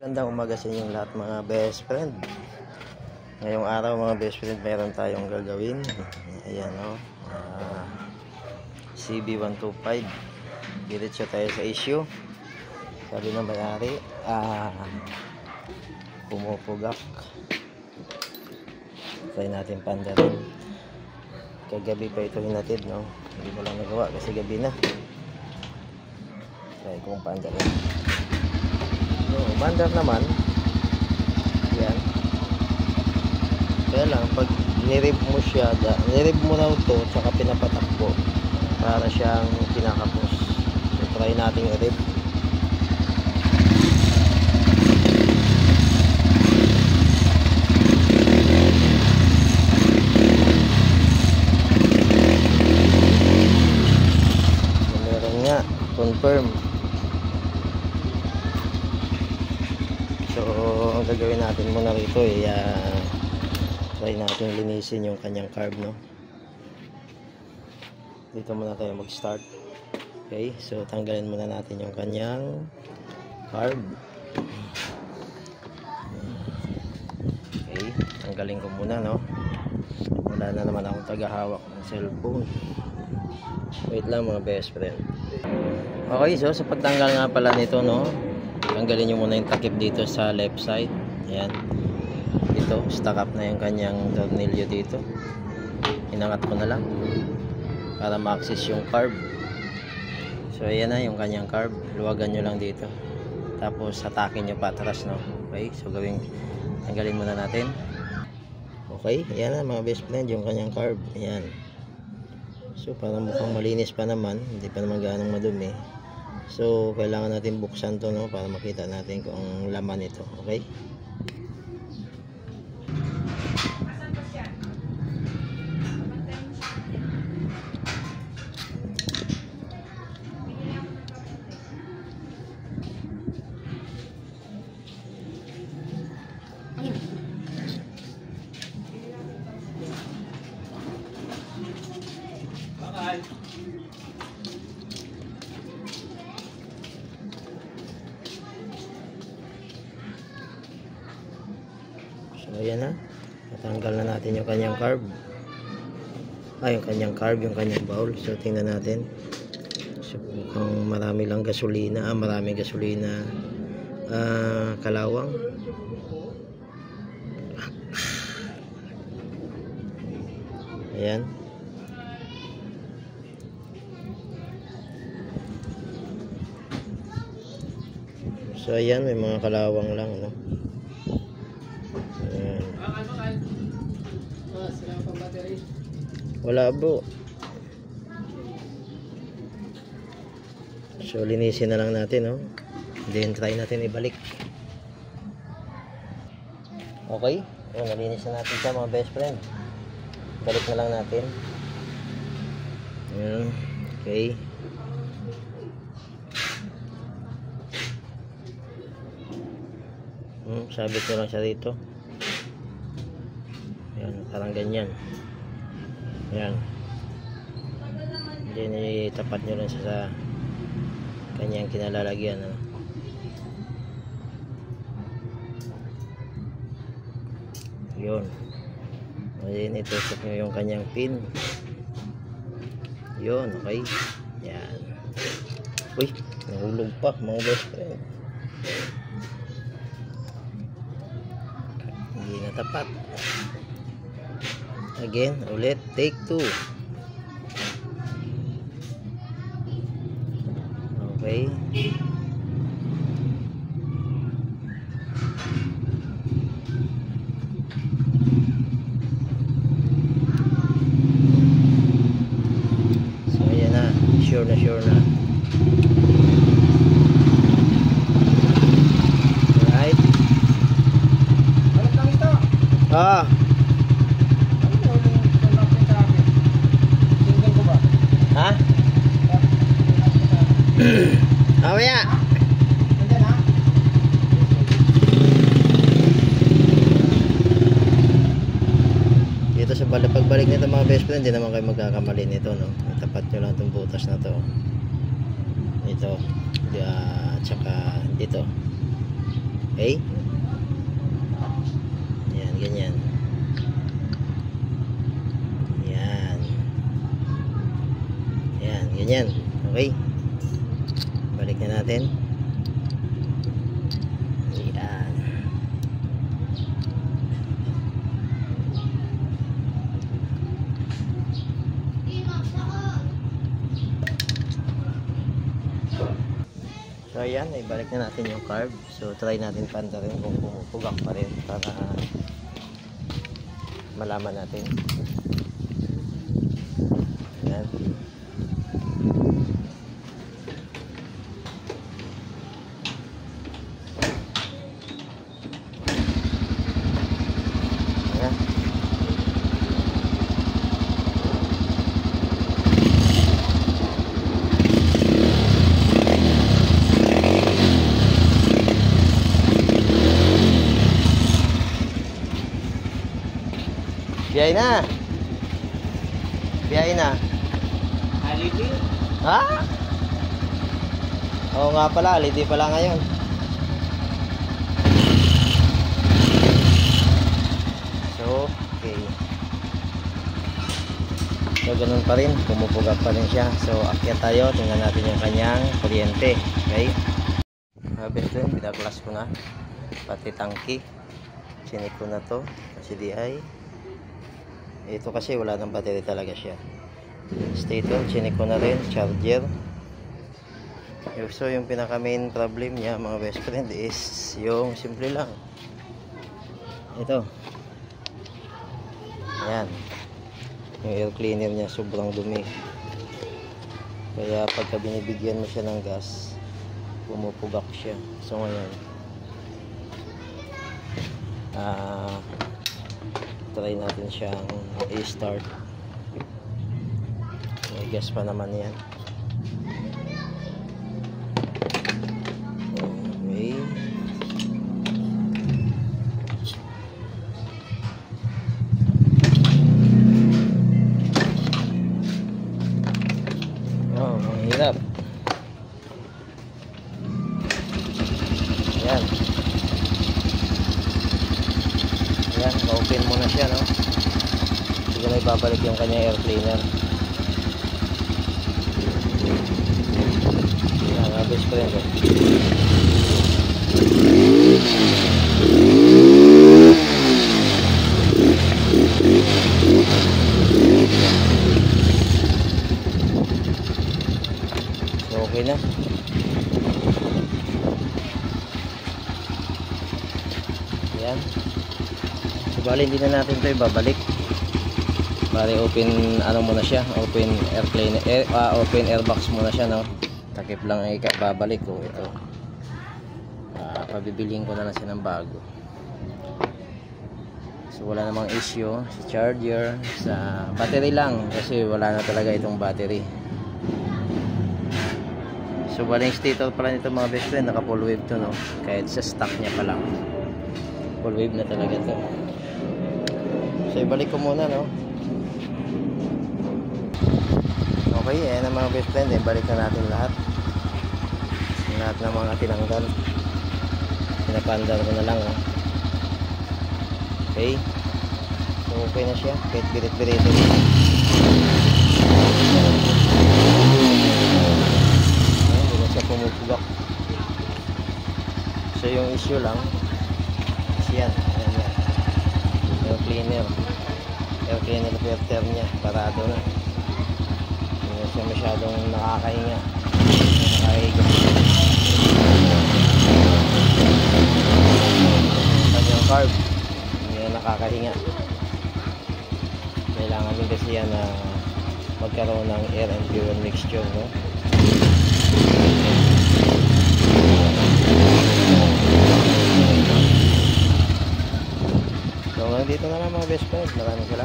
Magandang umaga sa inyong lahat mga best friend. Ngayong araw mga best friend, meron tayong gagawin. Ayan o, CB125. Diretso tayo sa issue. Sabi ng may-ari, pumupugak. Try natin pandarin. Kagabi pa ito hinatid, no? Hindi ko lang nagawa kasi gabi na. Try kong pandarin. Bandar naman yan, kaya lang pag nirib mo siya, nirib mo raw to tsaka pinapatakbo para siyang kinakapos. So try natin i-rib. So, meron nga confirm. So, ang gagawin natin muna rito try natin linisin yung kanyang carb, no? Dito muna tayo mag-start. Okay, so tanggalin muna natin yung kanyang carb. Okay, tanggalin ko muna, no? Wala na naman akong tagahawak ng cellphone. Wait lang mga best friend. Okay, so sa pagtanggal nga pala nito, no? Tanggalin nyo muna yung takip dito sa left side. Ayan. Dito, stuck up na yung kanyang tornilyo dito. Inangat ko na lang para ma-access yung carb. So ayan na yung kanyang carb. Luwagan nyo lang dito. Tapos hatakin nyo patras, no? Okay, so tanggalin muna natin. Okay, ayan na mga best friend yung kanyang carb. Ayan. So parang mukhang malinis pa naman. Hindi pa naman gaanong madumi. So kailangan natin buksan to, no, para makita natin kung ang laman ito. Okay, so ayan na, natanggal na natin yung kanyang carb, yung kanyang bowl. So tingnan natin. So mukhang marami lang gasolina, maraming gasolina, kalawang. Ayan. So ayan, may mga kalawang lang, no? Wala bro. So linisin na lang natin, no? Then try natin ibalik. Okay, nalinis na natin siya mga best friend. Balik na lang natin. Ayan. Okay. Sabit nyo lang siya dito. Ayan, parang ganyan. Ayan. Then itapat nyo lang siya sa kanyang kinalalagyan, no? Yun. Then itusok nyo yung kanyang pin. Yun, okay. Ayan. Uy, nahulog pa mga best friend. Hindi natapat. Again, ulit, take 2. Okay. So ayan na, sure na. Alright. Ha? Awya. Dito sa pagbalik nito mga best friend, hindi naman kayo magkakamali nito, no? Tapat nyo lang itong butas na to. Ito. Tsaka dito. Okay? Yan, ganyan. Yan. Yan, ganyan. Okay? Balik na natin. Yan. So ayan, ibalik na natin yung carb. So try natin panda rin kung pumupugak pa rin para malaman natin. Ayan. Ayan. Biyay na. Biyay na. Holiday? Ha? Oo nga pala, holiday pala ngayon. So, okay. So, ganun pa rin. Pumupugak pa rin siya. So, akyat tayo. Tingnan natin yung kanyang kuryente. Okay? Best friend, pinaklas ko na. Pati tangki. Chinik ko na to. Kasi di ay. Ito kasi wala ng battery talaga siya. Stator, chinik ko na rin. Charger. So yung pinaka main problem niya mga best friend is yung simple lang. Ito. Ayan. Yung air cleaner niya sobrang dumi. Kaya pagka binibigyan mo siya ng gas, pumupugak siya. So ngayon, try natin siyang i-start. May gas pa naman yan. Okay. Oh, ang hirap. Yan. Yan, open mo na siya, no? Sige na ibabalik yung kanya air cleaner. Yan, best friend, eh. So, okay na. Yan. Bali hindi na natin ito ibabalik. Bali open ano muna siya, open air cleaner, open air box muna siya, no. Takip lang ay babalik ko ito. Pabibiliin ko na lang siya ng bago. So wala namang issue sa charger, sa battery lang kasi wala na talaga itong battery. So bali yung stator pala nito mga best friend, naka full wave to, no. Kahit sa stock niya pa lang full wave na talaga to. So ibalik ko muna, no. Okay, ayan ang mga best friend, ibalik na natin lahat ng mga tinanggal. Pinapandar ko na lang, no. Okay, so okay na siya kahit birit-birit. Hindi na siya pumupugak. So yung issue lang is yan, air cleaner filter niya parado na. Hindi na siya masyadong nakakahinga, nakakahiga. Kanyang carb hindi na nakakahinga. Kailangan din kasi yan na magkaroon ng air and fuel mixture, no. So hanggang dito na lang mga best friend. Maraming salamat.